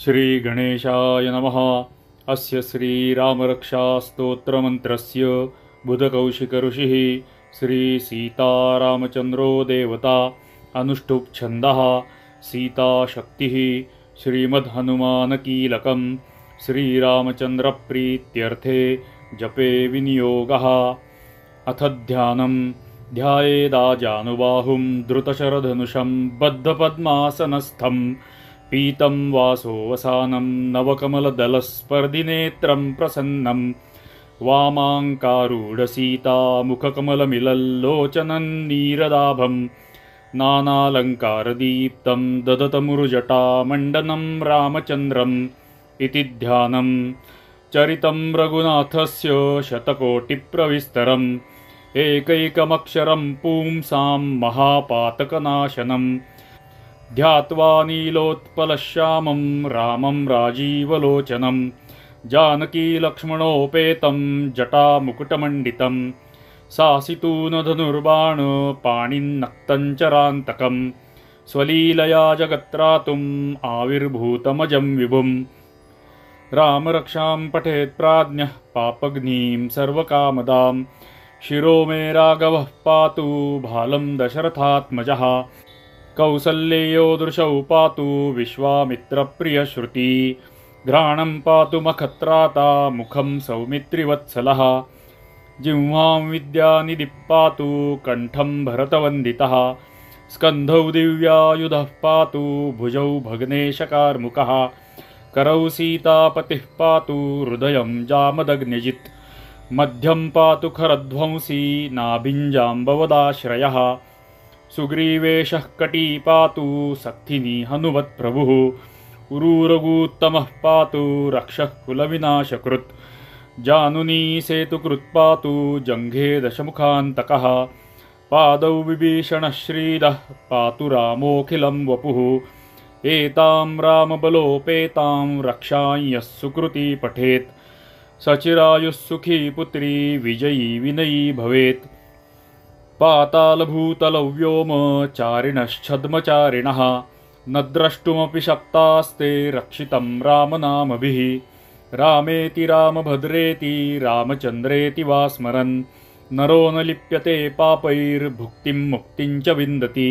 श्रीगणेशाय नमः। अस्य श्रीरामरक्षास्तोत्रमन्त्रस्य बुधकौशिकऋषिः श्रीसीतारामचन्द्रो देवता अनुष्टुप् छन्दः सीताशक्तिः श्रीमद्हनुमानकीलकं श्रीरामचन्द्रप्रीत्यर्थे जपे विनियोगः। अथ ध्यानं ध्यायेदाजानुबाहुं धृतशरधनुषं बद्धपद्मासनस्थं पीतं वासोवसानं नवकमलदलस्पर्धिनेत्रं प्रसन्नं वामाङ्कारूढसीतामुखकमलमिलल्लोचनं नीरदाभं नानालङ्कारदीप्तं ददतमुरुजटामण्डनं रामचन्द्रम् इति ध्यानं। चरितं रघुनाथस्य शतकोटिप्रविस्तरम् एकैकमक्षरं पुंसां महापातकनाशनम् ध्यात्वा नीलोत्पलश्यामं रामं राजीवलोचनं जानकीलक्ष्मणोपेतं जटामुकुटमण्डितं सासितूनधनुर्बाणपाणिन्नक्तञ्चरान्तकं स्वलीलया जगत्त्रातुम् आविर्भूतमजं विभुम्। रामरक्षां पठेत् प्राज्ञः पापघ्नीं सर्वकामदां शिरो मे राघवः पातु भालं दशरथात्मजः कौसल्येयो दृशौ पातु विश्वामित्रप्रियश्रुती घ्राणं पातु मखत्राता मुखं सौमित्रिवत्सलः जिह्वां विद्यानिधिः पातु कण्ठं भरतवन्दितः स्कन्धौ दिव्यायुधः पातु भुजौ भग्नेशकार्मुकः करौ सीतापतिः पातु हृदयं जामदग्न्यजित् मध्यं पातु खरध्वंसी नाभिञ्जाम्बवदाश्रयः सुग्रीवेशः कटी पातु सक्थिनी हनुमत्प्रभुः उरूरगूत्तमः पातु रक्षः कुलविनाशकृत् जानुनी सेतुकृत् पातु जङ्घे दशमुखान्तकः पादौ विभीषणः श्रीदः पातु रामोऽखिलं वपुः एतां रामबलोपेतां रक्षां यः सुकृती पठेत् सचिरायुः सुखी पुत्री विजयी विनयी भवेत्। पातालभूतलौ व्योमचारिणश्छद्मचारिणः न द्रष्टुमपि शक्तास्ते रक्षितं रामनामभिः रामेति रामभद्रेति रामचन्द्रेति वा स्मरन् नरो न लिप्यते पापैर्भुक्तिं मुक्तिं च विन्दति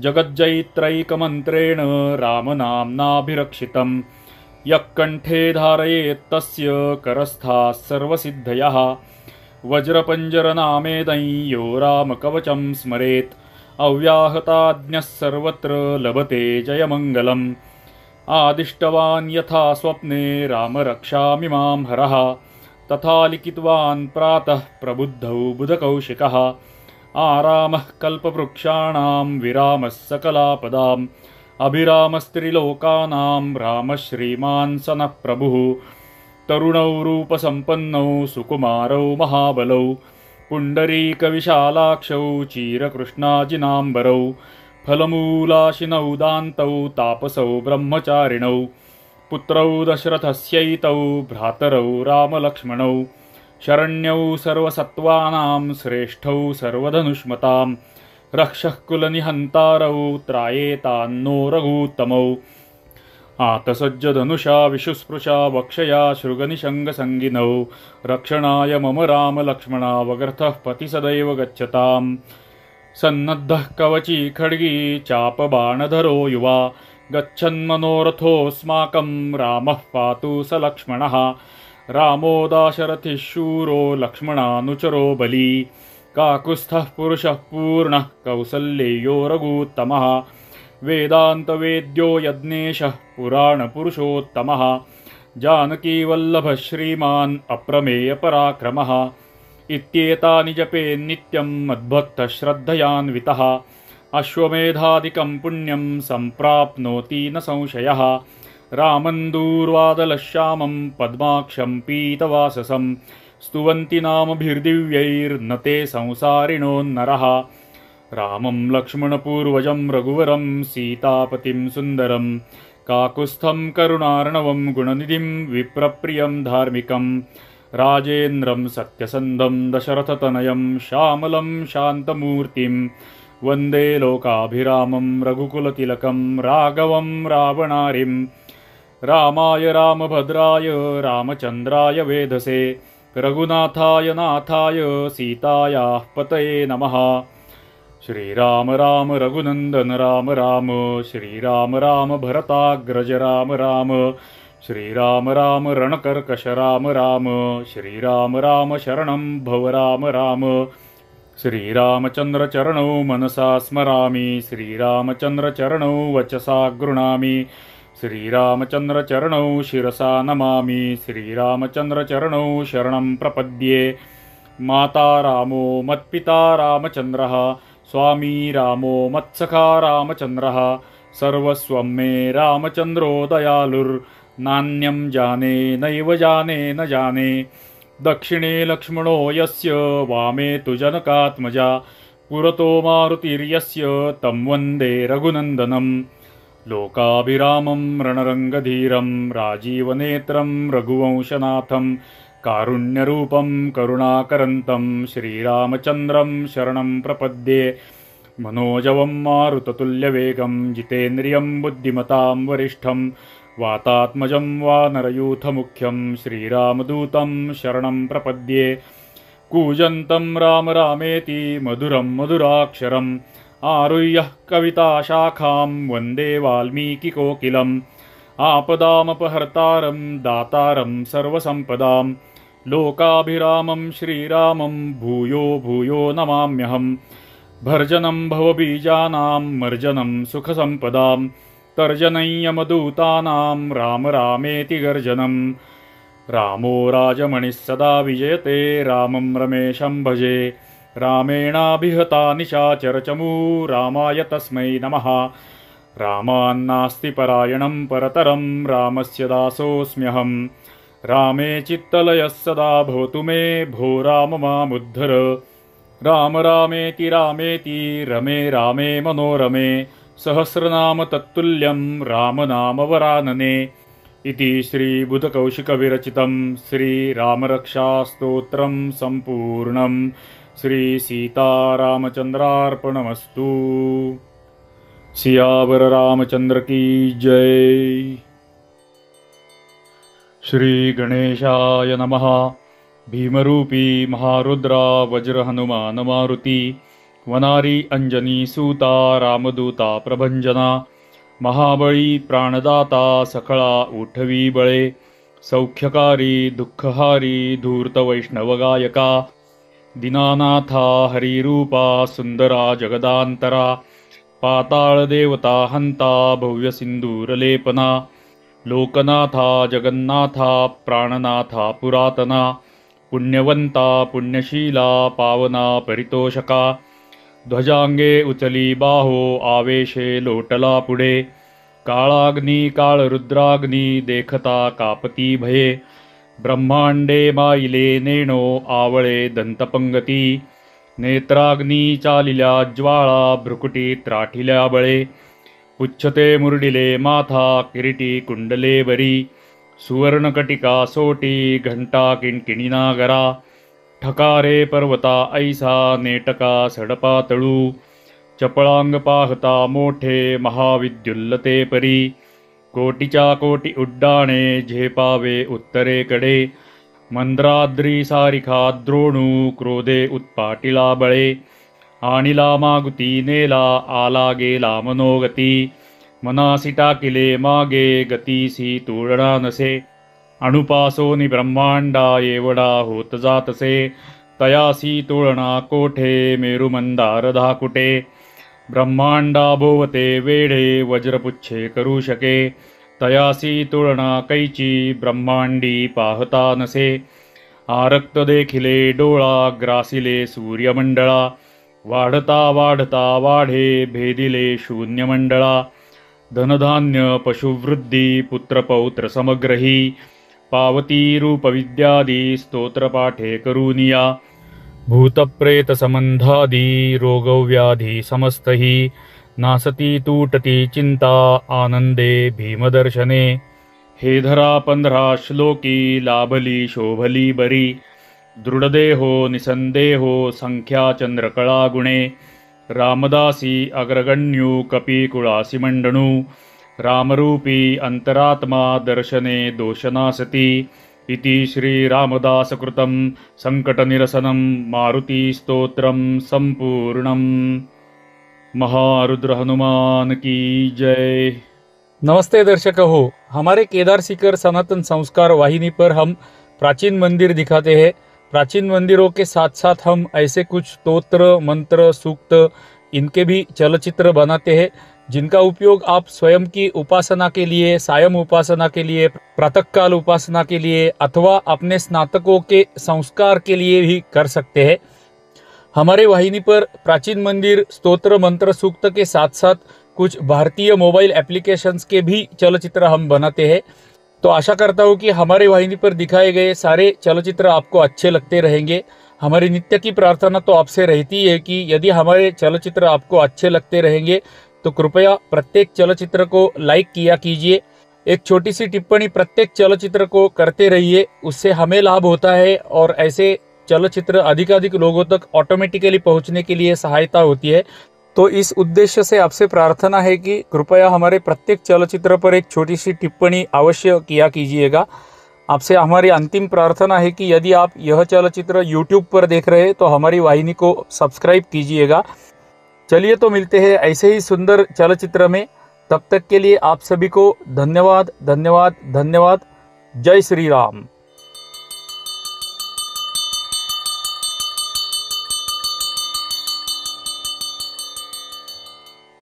जगज्जैत्रैकमन्त्रेण रामनाम्नाभिरक्षितं यः कण्ठे धारयेत्तस्य करस्थाः सर्वसिद्धयः वज्रपञ्जरनामेदं यो रामकवचं स्मरेत् अव्याहताज्ञः सर्वत्र लभते जयमङ्गलम्। आदिष्टवान् यथा स्वप्ने रामरक्षामिमां हरः तथा लिखितवान् प्रातः प्रबुद्धौ बुधकौशिकः आरामः कल्पवृक्षाणां विरामः सकलापदाम् अभिरामस्त्रिलोकानां रामः श्रीमान् सनः प्रभुः तरुणौ रूपसम्पन्नौ सुकुमारौ महाबलौ पुण्डरीकविशालाक्षौ चीरकृष्णाजिनाम्बरौ फलमूलाशिनौ दान्तौ तापसौ ब्रह्मचारिणौ पुत्रौ दशरथस्यैतौ भ्रातरौ रामलक्ष्मणौ शरण्यौ सर्वसत्त्वानां श्रेष्ठौ सर्वधनुष्मतां रक्षः कुलनिहन्तारौ त्रायेतान्नो रघूत्तमौ आतसज्जधनुषा विशुस्पृशा वक्षया शृगनिषङ्गसङ्गिनौ रक्षणाय मम रामलक्ष्मणावगर्थः पति सदैव गच्छताम् सन्नद्धः कवची खड्गी चापबाणधरो युवा गच्छन्मनोरथोऽस्माकं रामः पातु स लक्ष्मणः रामो दाशरथिः शूरो लक्ष्मणानुचरो बली काकुत्स्थः पुरुषः पूर्णः कौसल्येयो रघूत्तमः वेदान्तवेद्यो यज्ञेशः पुराणपुरुषोत्तमः जानकीवल्लभः श्रीमान् अप्रमेयपराक्रमः इत्येतानि जपेन्नित्यं मद्भक्तः श्रद्धयान्वितः अश्वमेधादिकं पुण्यं सम्प्राप्नोति न संशयः रामं दूर्वादलश्यामं पद्माक्षं पीतवाससं स्तुवन्ति नामभिर्दिव्यैर्न ते संसारिणोन्नरः रामं लक्ष्मणपूर्वजं रघुवरं सीतापतिं सुन्दरं काकुत्स्थं करुणार्णवं गुणनिधिं विप्रप्रियं धार्मिकं राजेन्द्रं सत्यसन्धं दशरथतनयं श्यामलं शान्तमूर्तिं वन्दे लोकाभिरामं रघुकुलतिलकं राघवं रावणारिं रामाय रामभद्राय रामचंद्राय वेधसे रघुनाथाय नाथाय सीतायाः पतये नमः। श्रीराम राम रघुनंदन राम राम श्रीराम राम भरताग्रज राम राम श्रीराम राम रणकर्कश राम राम श्रीराम राम शरणं भव राम राम। श्रीरामचंद्र चरणौ मनसा स्मरामि श्रीरामचंद्र चरणौ वचसा गृणामि श्रीरामचंद्र चरणौ शिरसा नमामि श्रीरामचंद्र चरणौ शरणं प्रपद्ये। माता रामो मत्पिता रामचंद्रः स्वामी रामो मत्सखा रामचंद्रः सर्वस्वं मे रामचंद्रो दयालुर्नान्यं जाने नैव जाने न जाने। दक्षिणे लक्ष्मणो यस्य वामे तु जनकात्मजा पुरतो मारुतिर्यस्य तं वन्दे रघुनन्दनं। लोकाभिरामं रणरङ्गधीरं राजीवनेत्रं रघुवंशनाथं कारुण्यरूपं करुणाकरन्तं श्रीरामचन्द्रं शरणं प्रपद्ये। मनोजवं मारुततुल्यवेगं जितेन्द्रियं बुद्धिमतां वरिष्ठं वातात्मजं वानरयूथमुख्यं श्रीरामदूतं शरणं प्रपद्ये। कूजन्तं राम रामेति मधुरं मधुराक्षरम् आरुह्य कविताशाखां वन्दे वाल्मीकिकोकिलम्। आपदामपहर्तारं दातारं सर्वसम्पदां लोकाभिरामं श्रीरामं भूयो भूयो नमाम्यहम्। भर्जनं भवबीजानां मर्जनं सुखसम्पदां तर्जनय्यमदूतानां राम रामेति गर्जनं। रामो राजमणिः सदा विजयते रामं रमेशं भजे रामेणाभिहता निशाचरचमू रामाय तस्मै नमः। रामान्नास्ति परायणं परतरं रामस्य दासोऽस्म्यहम्। रामे चित्तलयः सदा भवतु मे भो राम मामुद्धर। राम रामेति रामेति रमे रामे मनोरमे सहस्रनाम तत्तुल्यं रामनामवरानने। इति श्रीबुधकौशिकविरचितं श्रीरामरक्षास्तोत्रं सम्पूर्णं। श्रीसीतारामचन्द्रार्पणमस्तु। सियावर रामचंद्र की जय। श्री गणेशाय नमः। भीमरूपी महारुद्रा वज्र हनुमान मारुती वनारी अंजनी सूता रामदूता प्रभंजना। महाबळी प्राणदाता सकळा उठवी बळे सौख्यकारी दुःखहारी धूर्त वैष्णवगायका। दीनानाथा हरिरूपा सुंदरा जगदांतरा पाताळ देवता हंता भव्य सिंदूरलेपना। लोकनाथा जगन्नाथा प्राणनाथा पुरातना पुण्यवंता पुण्यशीला पावना परितोषका। ध्वजांगे उचली बाहो आवेशे लोटला पुढे काळाग्नी काळरुद्राग्नी देखता कापती भये। ब्रह्मांडे माईले नेणो आवळे दंतपंगती नेत्राग्नी चालिल्या ज्वाळा भ्रुकुटी त्राठिल्या बळे। पुच्छते मुरडिले माथा किरीटी कुंडले बरी सुवर्णकटिका सोटी घंटा किणकिणिना गरा। ठकारे पर्वता ऐसा नेटका सडपा तळू चपळांग पाहता मोठे महाविद्युल्लते परी। कोटीच्या कोटी उड्डाणे झेपावे उत्तरेकडे मंद्राद्री सारिखा द्रोणू क्रोधे उत्पाटिला बळे। आणिला मागुती नेला आला गेला मनोगती मनासी टाकिले मागे गतीसी तुळणा नसे। अणुपासोनी ब्रह्मांडा एवढा होत जातसे तयासी तुळणा कोठे मेरुमंदार धाकुटे। ब्रह्मांडा भोवते वेढे वज्रपुच्छे करू शके तयासी तुळणा कैची ब्रह्मांडी पाहता नसे। आरक्त देखिले डोळा ग्रासिले सूर्यमंडळा वाढता वाढता वाढे भेदिले शून्यमंडळा। धनधान्य पशुवृद्धी पुत्रपौत्र समग्रही पावती रूपविद्यादी स्तोत्रपाठे करूनिया। भूतप्रेत संबंधादी रोगव्याधी समस्तही नासती तूटती चिंता आनंदे भीमदर्शने। हे धरा 15 श्लोकी लाभली शोभली बरी दृढदेहो निसंदेहो संख्या चंद्रकळा गुणे। रामदासी अग्रगण्यू कपीकुळासी मंडणू रामरूपी अंतरात्मा दर्शने दोषनासति इति श्रीरामदासकृतं संकटनिरसनं मारुतिस्तोत्रं संपूर्णम्। महारुद्र हनुमान की जय। नमस्ते दर्शक हो, हमारे केदार शिखर सनातन संस्कार वाहिनी पर हम प्राचीन मंदिर दिखाते हैं। प्राचीन मंदिरों के साथ साथ हम ऐसे कुछ स्तोत्र, मंत्र, सूक्त इनके भी चलचित्र बनाते हैं, जिनका उपयोग आप स्वयं की उपासना के लिए, सायं उपासना के लिए, प्रातःकाल उपासना के लिए अथवा अपने स्नातकों के संस्कार के लिए भी कर सकते हैं। हमारे वाहिनी पर प्राचीन मंदिर, स्तोत्र, मंत्र, सूक्त के साथ साथ कुछ भारतीय मोबाइल एप्लीकेशंस के भी चलचित्र हम बनाते हैं। तो आशा करता हूँ कि हमारे वाहिनी पर दिखाए गए सारे चलचित्र आपको अच्छे लगते रहेंगे। हमारी नित्य की प्रार्थना तो आपसे रहती है कि यदि हमारे चलचित्र आपको अच्छे लगते रहेंगे तो कृपया प्रत्येक चलचित्र को लाइक किया कीजिए। एक छोटी सी टिप्पणी प्रत्येक चलचित्र को करते रहिए, उससे हमें लाभ होता है और ऐसे चलचित्र अधिकाधिक लोगों तक ऑटोमेटिकली पहुंचने के लिए सहायता होती है। तो इस उद्देश्य से आपसे प्रार्थना है कि कृपया हमारे प्रत्येक चलचित्र पर एक छोटी सी टिप्पणी अवश्य किया कीजिएगा। आपसे हमारी अंतिम प्रार्थना है कि यदि आप यह चलचित्र YouTube पर देख रहे हैं तो हमारी वाहिनी को सब्सक्राइब कीजिएगा। चलिए तो मिलते हैं ऐसे ही सुंदर चलचित्र में। तब तक के लिए आप सभी को धन्यवाद, धन्यवाद, धन्यवाद। जय श्री राम।